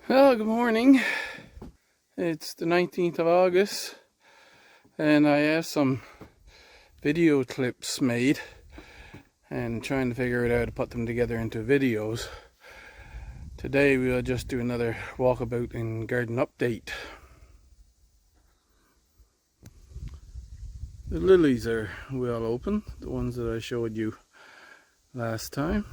Well, good morning. It's the 19th of August and I have some video clips made and trying to figure out how to put them together into videos. Today we'll just do another walkabout and garden update. The lilies are well open, the ones that I showed you last time.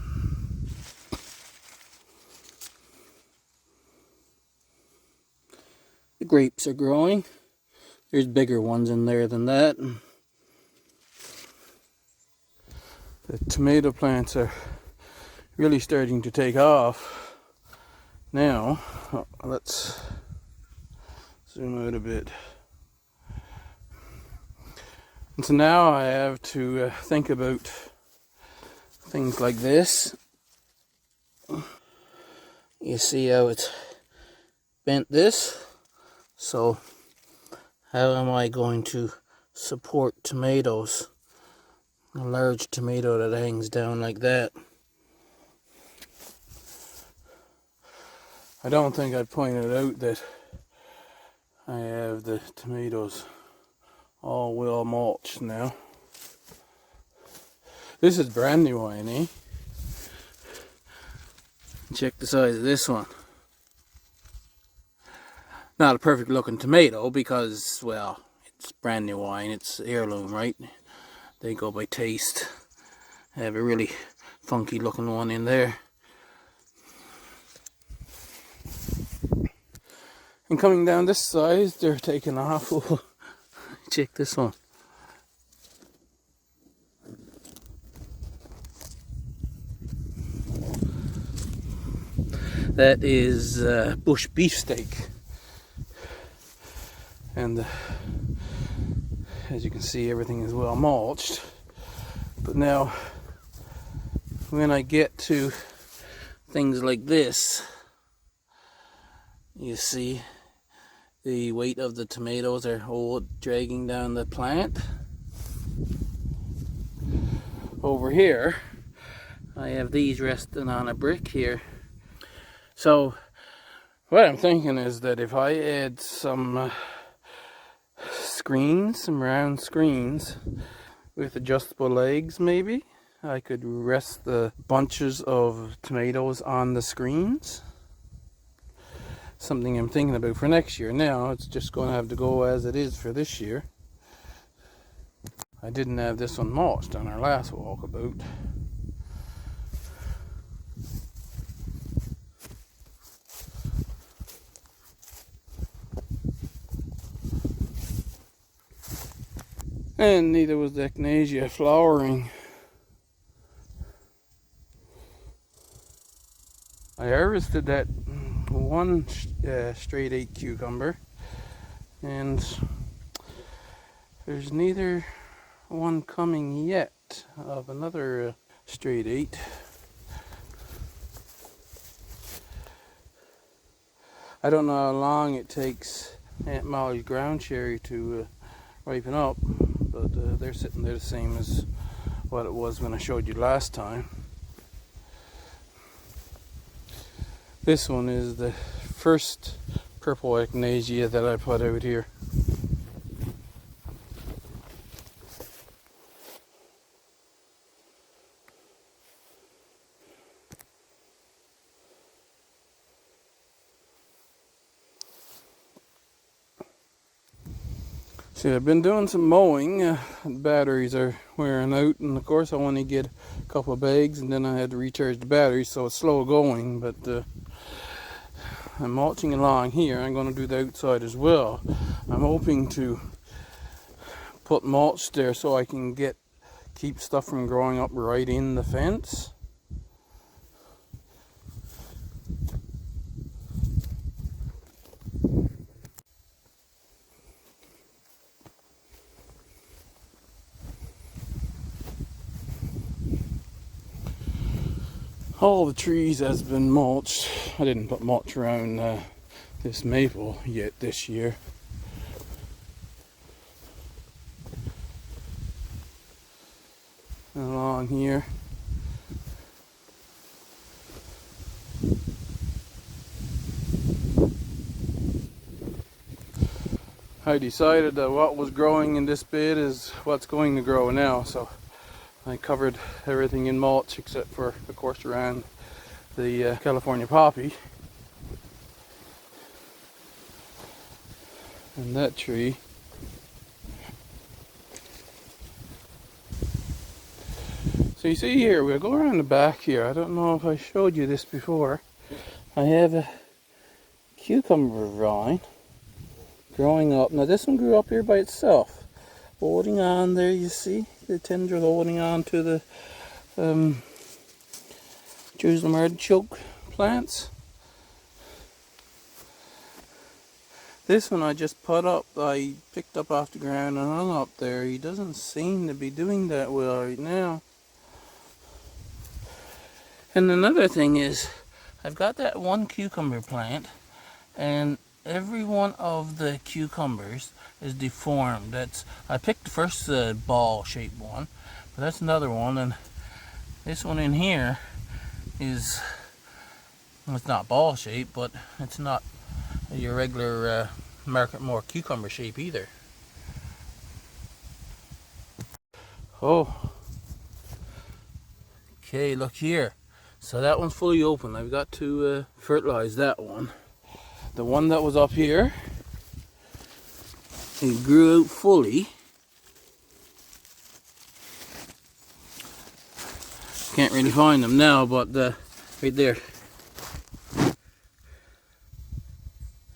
The grapes are growing. There's bigger ones in there than that. The tomato plants are really starting to take off now. Let's zoom out a bit. And so now I have to think about things like this. You see how it's bent this? So how am I going to support tomatoes? A large tomato that hangs down like that. I don't think I pointed out that I have the tomatoes all well mulched now. This is brand new wine, eh? Check the size of this one. Not a perfect looking tomato because, well, it's brand new wine, it's heirloom, right? They go by taste. I have a really funky looking one in there. And coming down this side, they're taking off. Check this one. That is bush beefsteak. And as you can see, everything is well mulched. But now, when I get to things like this, you see the weight of the tomatoes are all dragging down the plant. Over here, I have these resting on a brick here. So, what I'm thinking is that if I add some screens, some round screens with adjustable legs, maybe I could rest the bunches of tomatoes on the screens. Something I'm thinking about for next year. Now it's just going to have to go as it is for this year. I didn't have this one mulched on our last walkabout. And neither was the echinacea flowering. I harvested that one straight 8 cucumber, and there's neither one coming yet of another straight 8. I don't know how long it takes Aunt Molly's ground cherry to ripen up, but they're sitting there the same as what it was when I showed you last time. This one is the first purple echinacea that I put out here. See, I've been doing some mowing. Batteries are wearing out, and of course I want to get a couple of bags and then I had to recharge the batteries, so it's slow going, but I'm mulching along here. I'm going to do the outside as well. I'm hoping to put mulch there so I can keep stuff from growing up right in the fence. All the trees has been mulched. I didn't put mulch around this maple yet this year. And along here, I decided that what was growing in this bed is what's going to grow now, so I covered everything in mulch except for, of course, around the California poppy. And that tree. So you see here, we'll go around the back here. I don't know if I showed you this before. I have a cucumber vine growing up. Now this one grew up here by itself. Holding on there, you see? The tendril holding on to the Jerusalem artichoke plants. This one I just put up, I picked up off the ground and hung up there. He doesn't seem to be doing that well right now. And another thing is, I've got that one cucumber plant, and every one of the cucumbers is deformed. I picked the first ball-shaped one, but that's another one, and this one in here is, well, it's not ball-shaped, but it's not your regular market more cucumber shape either. Oh, okay, look here. So that one's fully open. I've got to fertilize that one. The one that was up here, it grew out fully. Can't really find them now, but right there.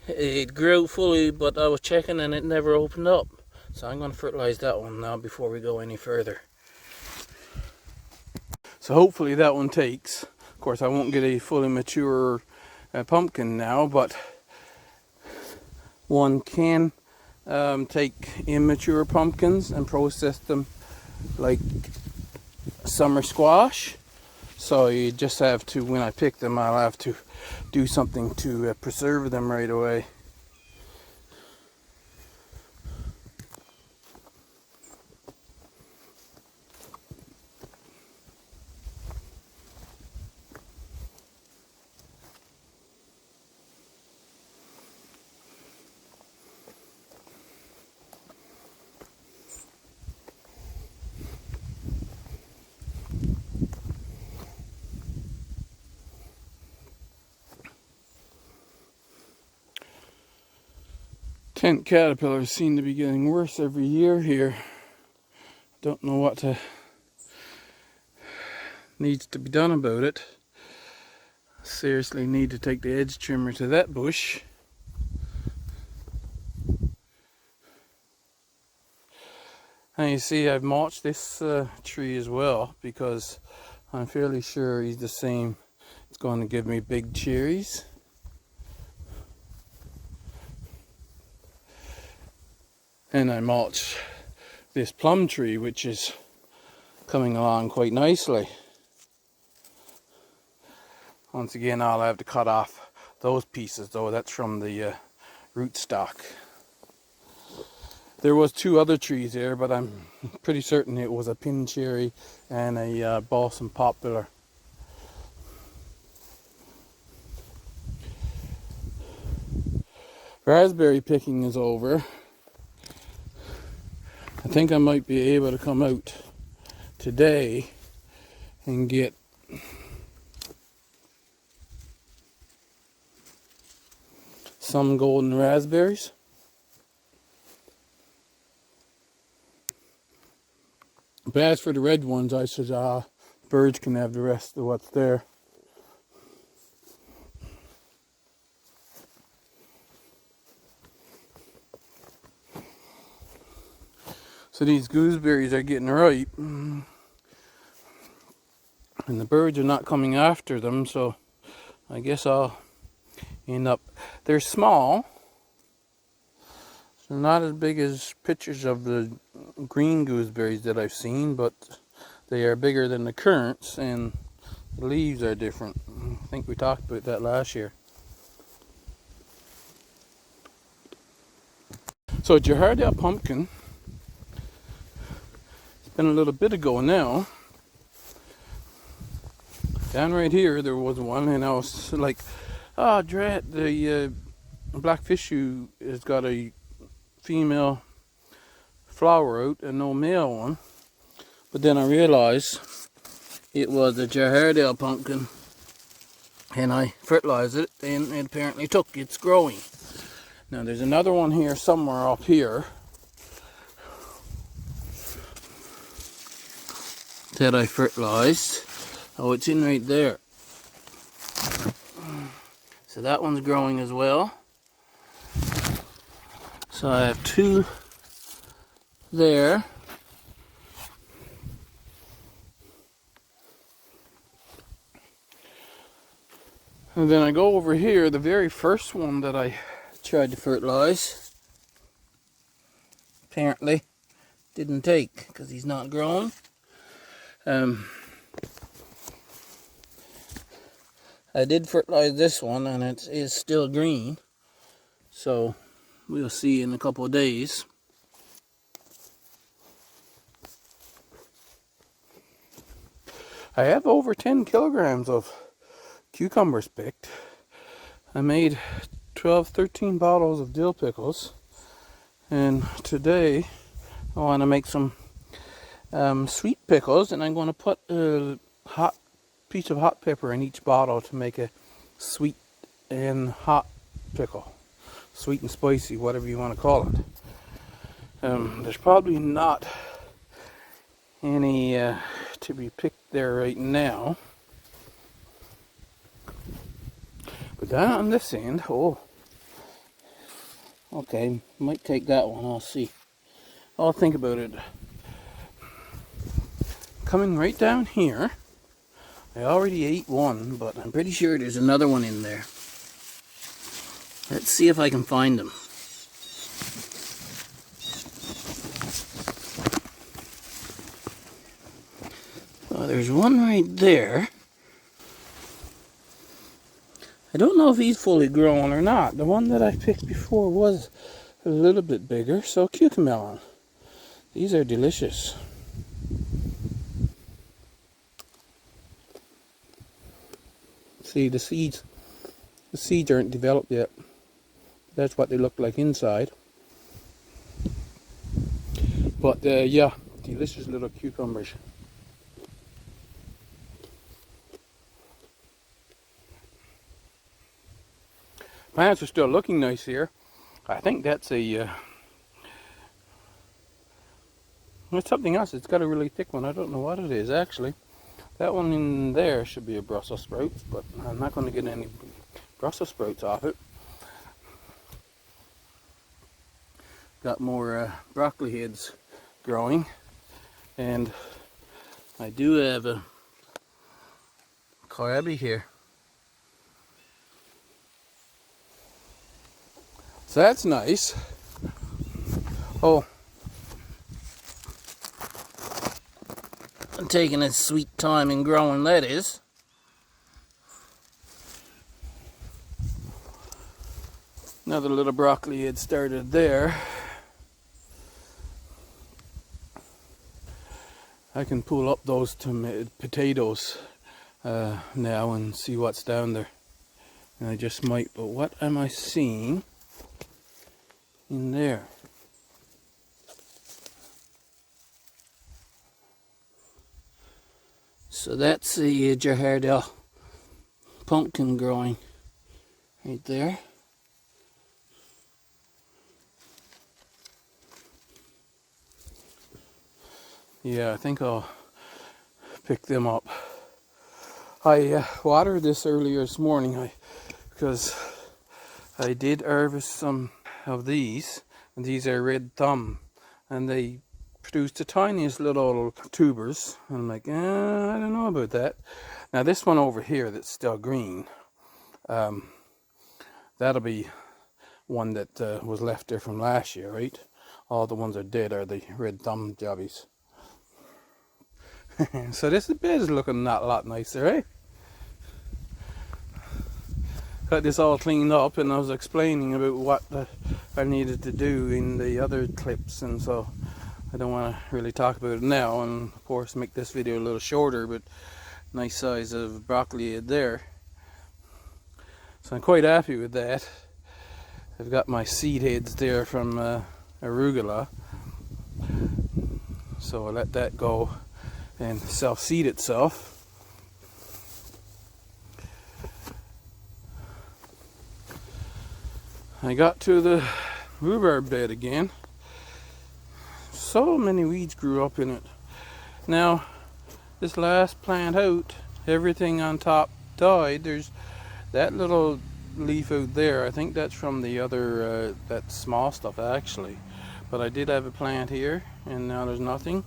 It grew out fully, but I was checking and it never opened up. So I'm going to fertilize that one now before we go any further. So hopefully that one takes. Of course, I won't get a fully mature pumpkin now, but one can take immature pumpkins and process them like summer squash. So you just have to, when I pick them, I'll have to do something to preserve them right away. Tent caterpillars seem to be getting worse every year here. Don't know what needs to be done about it. Seriously need to take the edge trimmer to that bush. And you see I've mulched this tree as well because I'm fairly sure he's the same. It's going to give me big cherries. And I mulched this plum tree, which is coming along quite nicely. Once again, I'll have to cut off those pieces though. That's from the rootstock. There was two other trees there, but I'm pretty certain it was a pin cherry and a balsam poplar. Raspberry picking is over. I think I might be able to come out today and get some golden raspberries. But as for the red ones, I said birds can have the rest of what's there. So these gooseberries are getting ripe, and the birds are not coming after them, so I guess I'll end up... They're small, so not as big as pictures of the green gooseberries that I've seen, but they are bigger than the currants, and the leaves are different. I think we talked about that last year. So at your hard-out pumpkin, been a little bit ago now. Down right here there was one, and I was like, oh drat, the black fish shoe has got a female flower out and no male one. But then I realized it was a Jahardale pumpkin, and I fertilized it, and it apparently took. It's growing. Now there's another one here somewhere up here that I fertilized. Oh, it's in right there. So that one's growing as well. So I have two there. And then I go over here, the very first one that I tried to fertilize, apparently didn't take because he's not growing. I did fertilize this one and it is still green, so we'll see in a couple of days. I have over 10 kilograms of cucumbers picked. I made 13 bottles of dill pickles, and today I want to make some sweet pickles, and I'm going to put a piece of hot pepper in each bottle to make a sweet and hot pickle. Sweet and spicy, whatever you want to call it. There's probably not any to be picked there right now. But down on this end, oh, okay, might take that one, I'll see. I'll think about it. Coming right down here, I already ate one, but I'm pretty sure there's another one in there. Let's see if I can find them. Oh, there's one right there. I don't know if he's fully grown or not. The one that I picked before was a little bit bigger, so cucamelon. These are delicious. See, the seeds aren't developed yet. That's what they look like inside. But yeah, delicious little cucumbers. Plants are still looking nice here. I think that's that's something else. It's got a really thick one. I don't know what it is actually. That one in there should be a Brussels sprout, but I'm not going to get any Brussels sprouts off it. Got more broccoli heads growing, and I do have a kohlrabi here. So that's nice. Oh, I'm taking its sweet time in growing lettuce. Another little broccoli had started there. I can pull up those potatoes now and see what's down there. And I just might, but what am I seeing in there? So that's the Jahardale pumpkin growing right there. Yeah, I think I'll pick them up. I watered this earlier this morning because I did harvest some of these, and these are red thumb, and they produced the tiniest little tubers. And I'm like, I don't know about that. Now this one over here that's still green, that'll be one that was left there from last year, right? All the ones that are dead are the red thumb jobbies. So this bed is looking a lot nicer, eh? Got this all cleaned up, and I was explaining about what I needed to do in the other clips, and so I don't want to really talk about it now, and of course make this video a little shorter, but nice size of broccoli head there. So I'm quite happy with that. I've got my seed heads there from arugula. So I let that go and self-seed itself. I got to the rhubarb bed again. So many weeds grew up in it. Now, this last plant out, everything on top died. There's that little leaf out there. I think that's from the other, that small stuff actually. But I did have a plant here, and now there's nothing.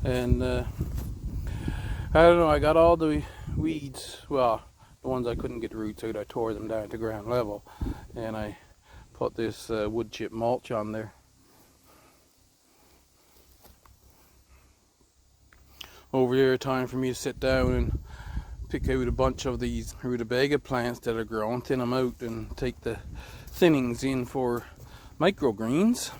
And I don't know, I got all the weeds, well, the ones I couldn't get roots out, I tore them down to ground level. And I put this wood chip mulch on there. Over there, time for me to sit down and pick out a bunch of these rutabaga plants that are grown, thin them out, and take the thinnings in for microgreens.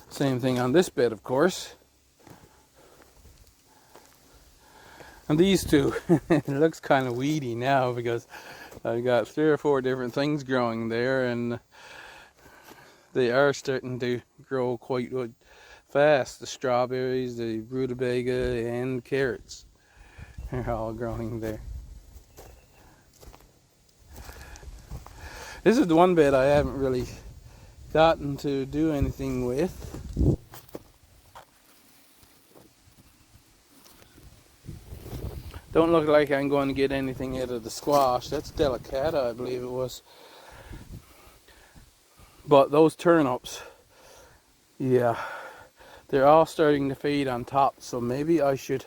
Same thing on this bed, of course. And these two, it looks kind of weedy now because I've got 3 or 4 different things growing there, and they are starting to grow quite fast. The strawberries, the rutabaga, and carrots are all growing there. This is the one bed I haven't really gotten to do anything with. Don't look like I'm going to get anything out of the squash. That's delicata, I believe it was. But those turnips, yeah, they're all starting to fade on top. So maybe I should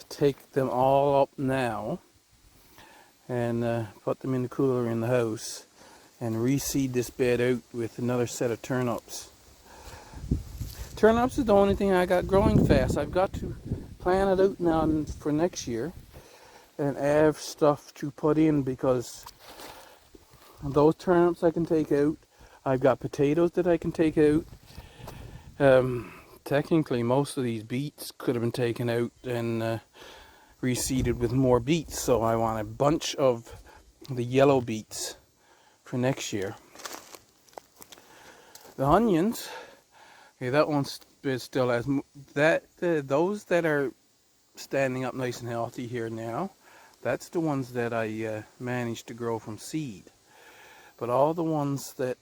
take them all up now and put them in the cooler in the house and reseed this bed out with another set of turnips. Turnips is the only thing I got growing fast. I've got to plan it out now for next year and have stuff to put in, because those turnips I can take out. I've got potatoes that I can take out. Technically most of these beets could have been taken out and reseeded with more beets, so I want a bunch of the yellow beets for next year. The onions, okay, that one still has that. Those that are standing up nice and healthy here now, that's the ones that I managed to grow from seed. But all the ones that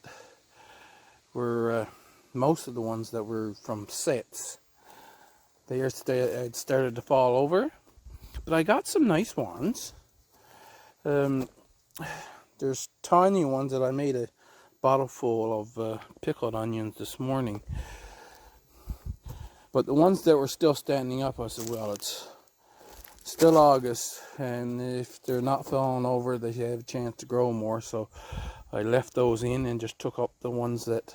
were, most of the ones that were from sets, they are had started to fall over. But I got some nice ones. There's tiny ones that I made a bottle full of pickled onions this morning. But the ones that were still standing up, I said, well, it's still August, and if they're not falling over, they have a chance to grow more. So I left those in and just took up the ones that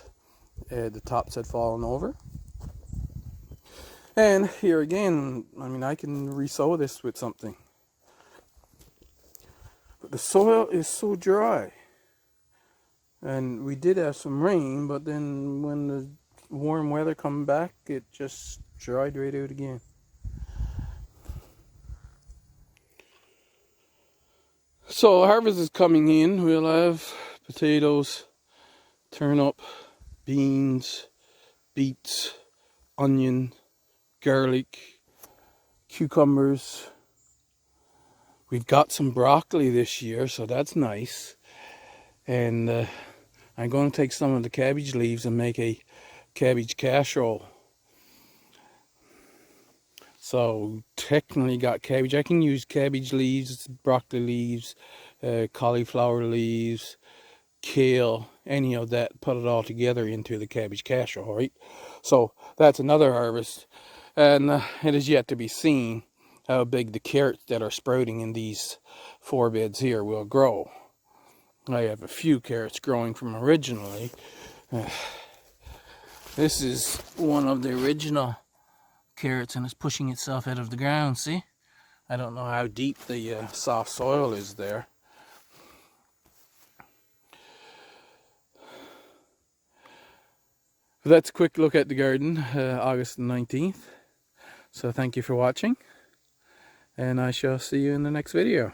the tops had fallen over. And here again, I mean, I can re-sow this with something. But the soil is so dry. And we did have some rain, but then when the warm weather come back, it just dried right out again. So harvest is coming in. We'll have potatoes, turnip, beans, beets, onion, garlic, cucumbers. We've got some broccoli this year, so that's nice. And I'm going to take some of the cabbage leaves and make a cabbage casserole. So technically got cabbage. I can use cabbage leaves, broccoli leaves, cauliflower leaves, kale, any of that, put it all together into the cabbage casserole, right? So that's another harvest. And it is yet to be seen how big the carrots that are sprouting in these 4 beds here will grow. I have a few carrots growing from originally. This is one of the original carrots, and it's pushing itself out of the ground, see? I don't know how deep the soft soil is there. But that's a quick look at the garden, August 19th. So thank you for watching, and I shall see you in the next video.